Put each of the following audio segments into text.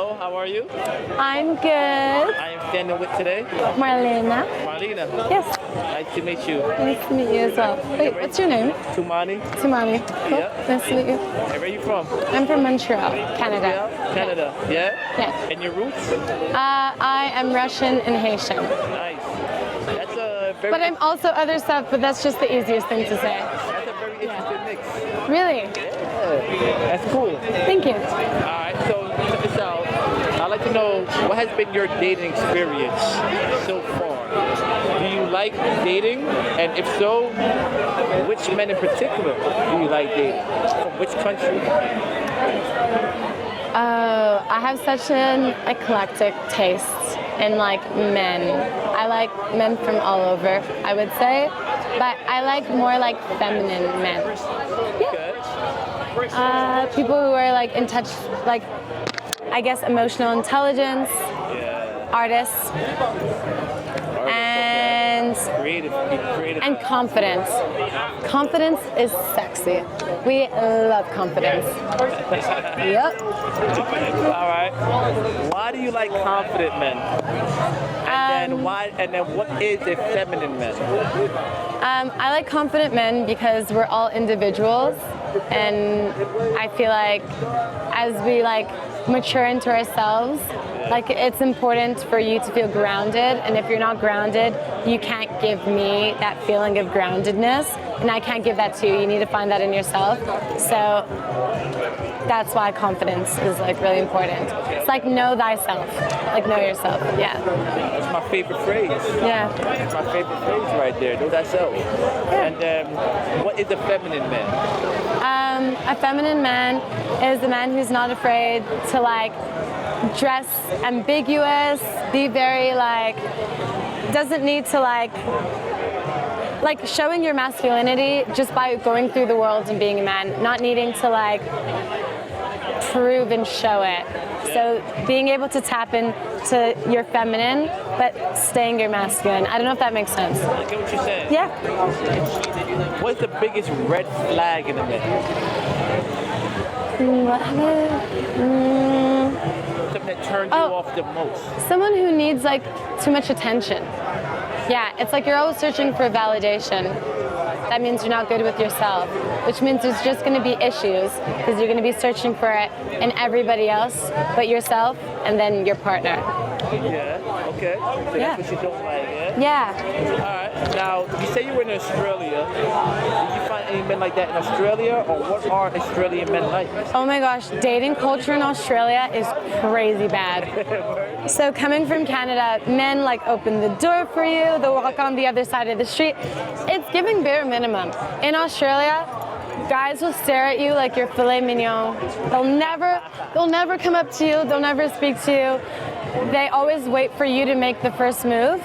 Hello, how are you? I'm good. I am standing with today Marlena. Marlena. Yes. Nice to meet you. Nice to meet you as well. Wait, what's your name? Tumani. Tamani. Cool. Yeah. Nice to meet you. And where are you from? I'm from Montreal, Canada. Yeah, Canada. Yeah? Yeah. And your roots? I am Russian and Haitian. Nice. That's a very But I'm also other stuff, but that's just the easiest thing to say. that's a very interesting mix. Really? Yeah. That's cool. Thank you. Alright, so check this out. I'd like to know what has been your dating experience so far? Do you like dating? And if so, which men in particular do you like dating? From which country? Oh, I have such an eclectic taste in like men. I like men from all over, I would say, but I like more like feminine men. Good. People who are like in touch, like I guess emotional intelligence, Yeah. artists, and Creative. Creative. and confidence. Confidence is sexy. We love confidence. Yep. All right. Why do you like confident men? And then why? And then what is a feminine man? I like confident men because we're all individuals, and I feel like as we like mature into ourselves, like it's important for you to feel grounded, and if you're not grounded, you can't give me that feeling of groundedness, and I can't give that to you. You need to find that in yourself. So that's why confidence is like really important. It's like know thyself, like know yourself. Yeah. That's my favorite phrase. Yeah. That's my favorite phrase right there. Know thyself. And what is a feminine man? A feminine man is a man who's not afraid to like dress ambiguous, be very like, doesn't need to like showing your masculinity just by going through the world and being a man, not needing to like prove and show it. So being able to tap into your feminine, but staying your masculine. I don't know if that makes sense. I get what you're saying. Yeah. What's the biggest red flag in a man? Something that turns you off the most. Someone who needs like too much attention. Yeah, it's like you're always searching for validation. That means you're not good with yourself, which means there's just going to be issues because you're going to be searching for it in everybody else but yourself and then your partner. Yeah, okay. So Yeah. that's what you don't like, yeah? Yeah. All right. Now, you say you were in Australia. Do you find any men like that in Australia, or what are Australian men like? Oh my gosh, dating culture in Australia is crazy bad. So coming from Canada, men like open the door for you, they walk on the other side of the street. It's giving bare minimum. In Australia, guys will stare at you like you're filet mignon. They'll never come up to you, they'll never speak to you. They always wait for you to make the first move.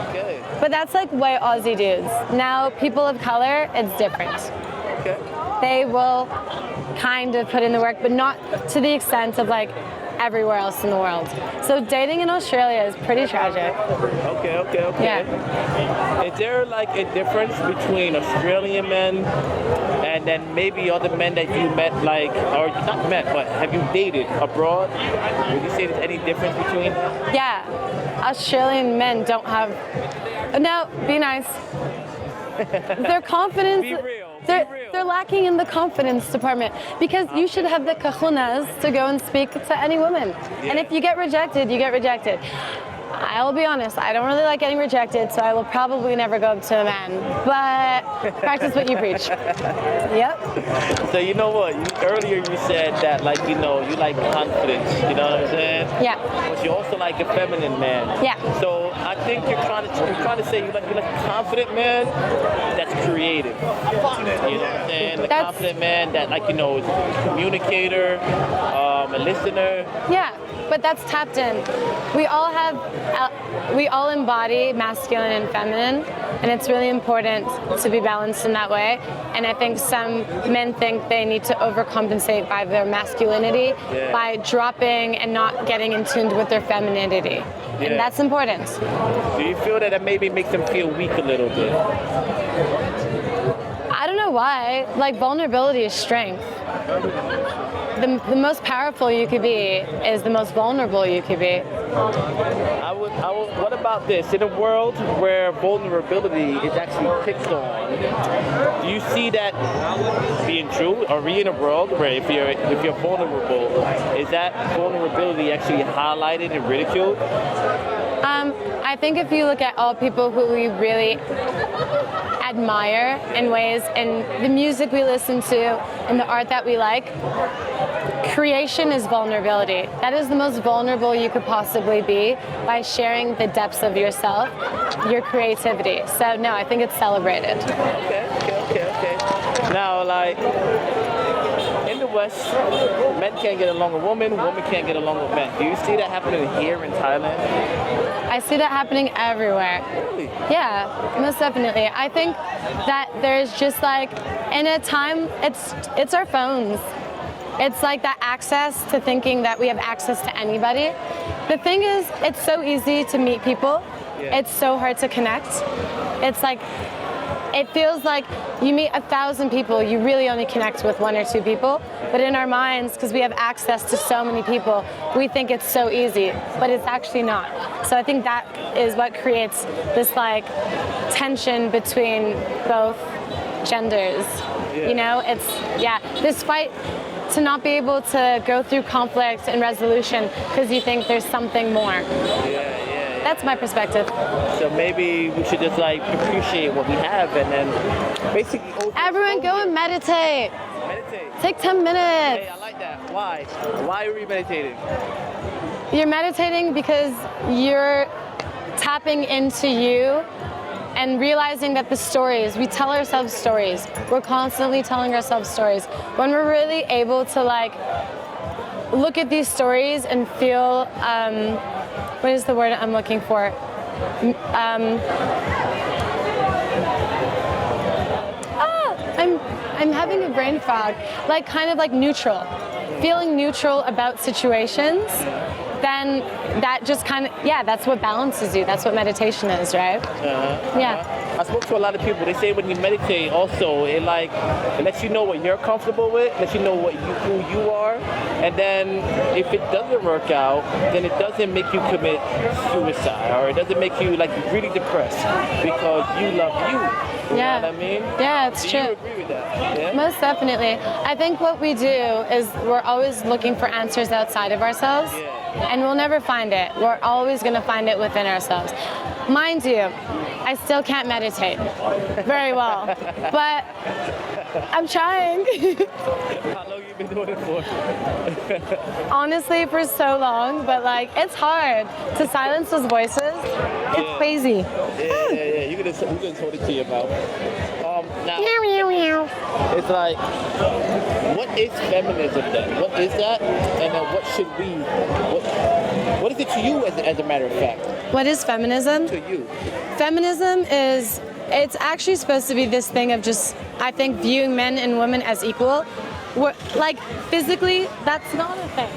Okay. But that's like way Aussie dudes. Now, people of color, it's different. Okay. They will kind of put in the work, but not to the extent of like everywhere else in the world. So dating in Australia is pretty tragic. Okay. Yeah. Is there like a difference between Australian men and then maybe other men that you met, like, or not met, but have you dated abroad? Would you say there's any difference between them? Yeah. Australian men don't have. No, be nice. Their confidence. Be real. They're lacking in the confidence department because you should have the cajonas to go and speak to any woman. And if you get rejected, you get rejected. I'll be honest, I don't really like getting rejected, so I will probably never go up to a man. But practice what you preach. Yep. So you know what? Earlier you said that, like, you know, you like confidence. You know what I'm saying? Yeah. But you also like a feminine man. Yeah. So I think you're trying to say you like a confident man that's creative. You know what I'm saying? The confident man that, like, you know, is a communicator, a listener. Yeah, but that's tapped in. We all embody masculine and feminine, and it's really important to be balanced in that way. And I think some men think they need to overcompensate by their masculinity by dropping and not getting in tune with their femininity. And that's important. Do you feel that maybe makes them feel weak a little bit? I don't know why. Like, vulnerability is strength. the most powerful you could be is the most vulnerable you could be. What about this? In a world where vulnerability is actually picked on, do you see that being true? Are we in a world where if you're vulnerable, is that vulnerability actually highlighted and ridiculed? I think if you look at all people who we really admire in ways, in the music we listen to, and the art that we like, creation is vulnerability. That is the most vulnerable you could possibly be, by sharing the depths of yourself, your creativity. So no, I think it's celebrated. Okay. Now, like, in the West, men can't get along with women can't get along with men. Do you see that happening here in Thailand? I see that happening everywhere. Really? Yeah, most definitely. I think that there's just like, in a time, it's our phones. It's like that access to thinking that we have access to anybody. The thing is, it's so easy to meet people. Yeah. It's so hard to connect. It's like, it feels like you meet 1,000 people, you really only connect with 1 or 2 people. But in our minds, because we have access to so many people, we think it's so easy, but it's actually not. So I think that is what creates this like tension between both genders. Yeah. You know, it's, this fight to not be able to go through conflict and resolution because you think there's something more. That's my perspective. So maybe we should just like appreciate what we have and then basically... Everyone go and meditate. Meditate. Take 10 minutes. Hey, I like that. Why? Why are we meditating? You're meditating because you're tapping into you and realizing that the stories, we tell ourselves stories. We're constantly telling ourselves stories. When we're really able to like look at these stories and feel, what is the word I'm looking for? I'm having a brain fog. Like kind of like neutral. Feeling neutral about situations, then that just kind of, that's what balances you. That's what meditation is, right? Yeah. I spoke to a lot of people. They say when you meditate, also it lets you know what you're comfortable with, lets you know who you are, and then if it doesn't work out, then it doesn't make you commit suicide, or it doesn't make you like really depressed because you love you. You know what I mean? Yeah, it's true. Do you agree with that? Yeah? Most definitely. I think what we do is we're always looking for answers outside of ourselves, and we'll never find it. We're always going to find it within ourselves. Mind you, I still can't meditate very well, but I'm trying. How long have you been doing it for? Honestly, for so long, but like it's hard to silence those voices. It's crazy. Yeah. You're gonna hold it to your mouth. Now, it's like, what is feminism then? What is that? And then what should we? What is it to you, as a matter of fact? What is feminism? To you. Feminism is, it's actually supposed to be this thing of just, I think, viewing men and women as equal. Like, physically, that's not a thing.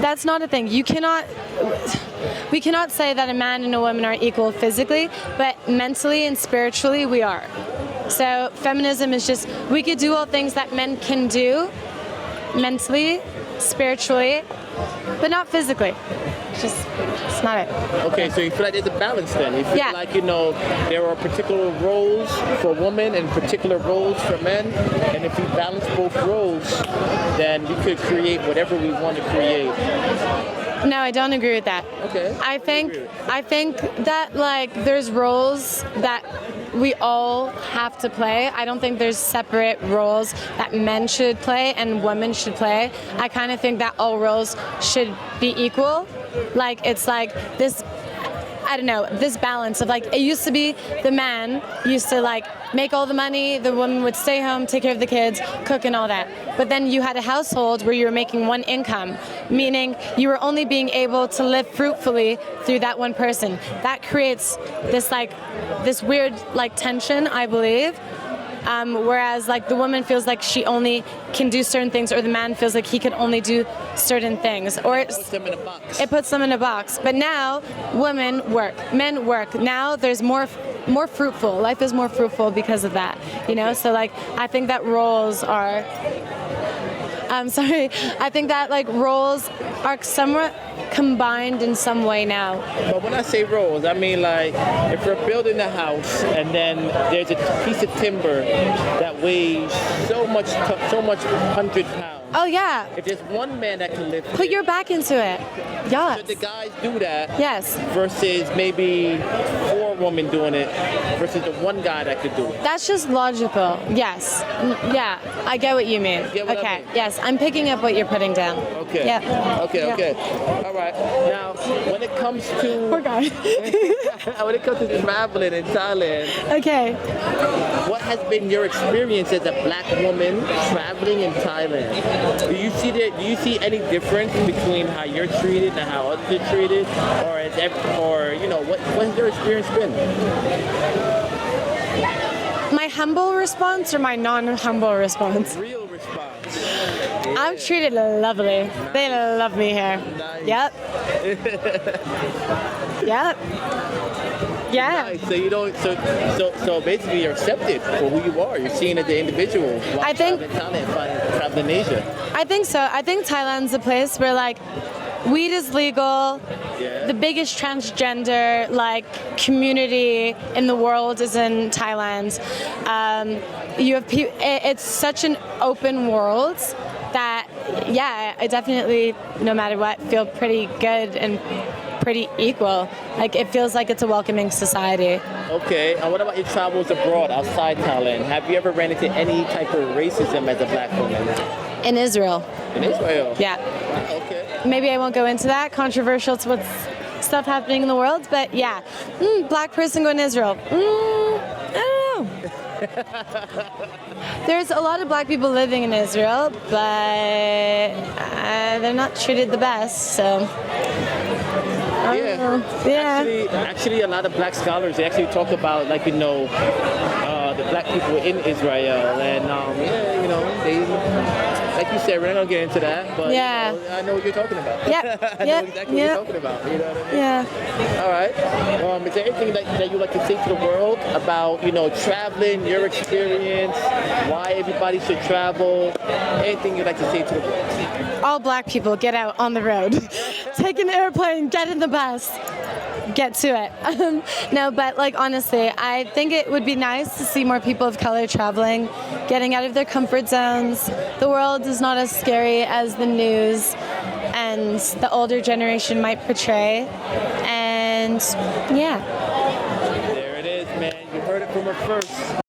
That's not a thing. We cannot say that a man and a woman are equal physically, but mentally and spiritually we are. So feminism is just, we could do all things that men can do, mentally, spiritually, but not physically. It's not it. Okay, so you feel like there's a balance then? You feel like, there are particular roles for women and particular roles for men, and if we balance both roles, then we could create whatever we want to create. No, I don't agree with that. Okay. I think that like there's roles that we all have to play. I don't think there's separate roles that men should play and women should play. I kind of think that all roles should be equal. Like it's like this, I don't know, this balance of like, it used to be the man used to like make all the money, the woman would stay home, take care of the kids, cook and all that. But then you had a household where you were making one income, meaning you were only being able to live fruitfully through that one person. That creates this like, this weird like tension, I believe. Whereas like the woman feels like she only can do certain things, or the man feels like he can only do certain things, or it puts them in a box. It puts them in a box. But now women work, men work. Now there's more fruitful. Life is more fruitful because of that. So like I think that roles are Sorry. I think that like roles are somewhat combined in some way now. But when I say roles, I mean like if we're building a house and then there's a piece of timber that weighs so much 100 pounds. Oh yeah. If there's one man that can lift Put it, your back into it. Yes. should the guys do that Yes. versus maybe 4 women doing it versus the one guy that could do it? That's just logical. Yes. Yeah. I get what you mean. Get what I Okay. mean? Yes. I'm picking up what you're putting down. Okay. Yeah. Okay. Yeah. Okay. All right. Now, when it comes Poor to guy. when it comes to traveling in Thailand, Okay. what has been your experience as a black woman traveling in Thailand? Do you see any difference between how you're treated and how others are treated, or you know what has your experience been? My humble response or my non-humble response? Real response. I'm treated lovely. They love me here. Nice. Yep. Yep. Yeah. Nice. So you don't. So basically, you're accepted for who you are. You're seen as the individual. While I think- traveling in Thailand, traveling in Asia. I think so. I think Thailand's a place where like weed is legal. Yeah. The biggest transgender like community in the world is in Thailand. You have it's such an open world that yeah, I definitely no matter what feel pretty good and pretty equal. Like it feels like it's a welcoming society. Okay. And what about your travels abroad outside Thailand? Have you ever ran into any type of racism as a black woman In Israel, in Israel? yeah. Okay. Maybe I won't go into that. Controversial. It's what's stuff happening in the world, but yeah, black person going to Israel. I don't know. There's a lot of black people living in Israel, but they're not treated the best. So I don't know. Yeah. Actually, a lot of black scholars they actually talk about like the black people in Israel, and yeah, you know they. Like you said, we're not gonna get into that, but Yeah. you know, I know what you're talking about. Yep. I know Yep. exactly what Yep. you're talking about. You know what I mean? Yeah. All right. Is there anything that you like to say to the world about traveling, your experience, why everybody should travel? Anything you'd like to say to the world? All black people get out on the road. Take an airplane, get in the bus. Get to it. No, but like honestly, I think it would be nice to see more people of color traveling, getting out of their comfort zones. The world is not as scary as the news and the older generation might portray. And yeah. There it is, man. You heard it from her first.